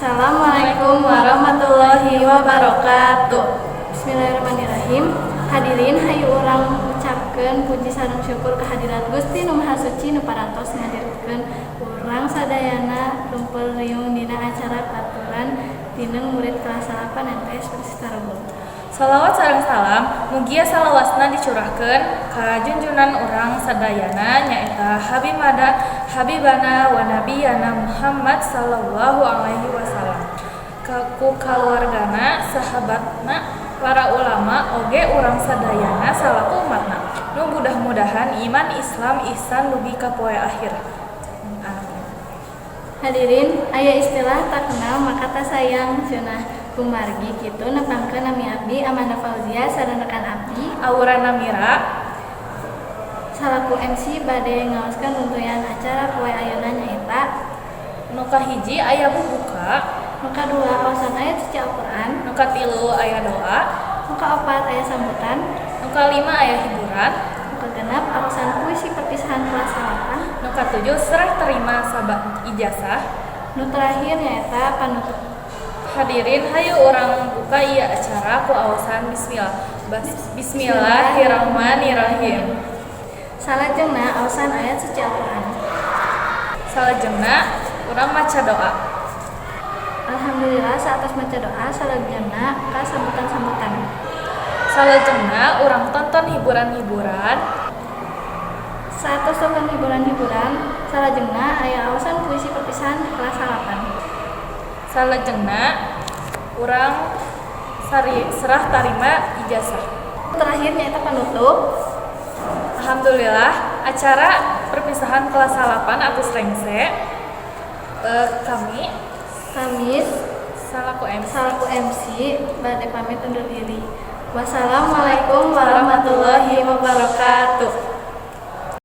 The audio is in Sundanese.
Assalamualaikum warahmatullahi wabarakatuh. Bismillahirrahmanirrahim. Hadirin hayu urang ucapkeun puji sareng syukur kehadirat Gusti Nu Maha Suci nu parantos ngadirkeun urang sadayana rumpul riung dina acara paturan dineng murid kelas 8 MTS Persista Rebo. Salawat sareng salam mugia salawasna dicurahkeun ka junjunan urang sadayana nyaeta Habibana wa Nabiyana Muhammad sallallahu alaihi wasallam. Ku kaluargana, sahabatna, para ulama oge urang sadayana salaku umatna. Nu mudah-mudahan iman Islam ihsan dugi ka poe akhir. Hadirin, aya istilah tak kenal maka tak sayang cenah kumargi kitu nepangkeun nami abdi Amanda Fauzia sareng rekan abdi Aurana Mira salaku MC bade ngaoskeun nuntuyan acara poe ayeuna nyaeta nu kahiji aya bubuka, nu kadua awasan ayat suci Al-Qur'an, nu katilu aya doa, nu kaopat aya sambutan, nu kalima aya hiburan, nu kagenep awasan puisi perpisahan kelas 8, nu katujuh serah terima sabab ijazah, nu terakhir nyaeta panutup. Hadirin hayu urang buka ieu acara ku awasan Bismillahirrahmanirrahim. Salajengna awasan ayat suci Al-Qur'an. Salajengna urang maca doa. Alhamdulillah saatos maca doa salajengna ka sambutan-sambutan. Salajengna urang tonton hiburan-hiburan. Saatos tonton hiburan-hiburan salajengna aya awasan puisi perpisahan kelas 8. Salajengna urang serah tarima ijazah. Terakhir nyaeta panutup. Alhamdulillah acara perpisahan kelas 8 atus rengse kami salaku MC bade pamit undur diri. Wassalamualaikum warahmatullahi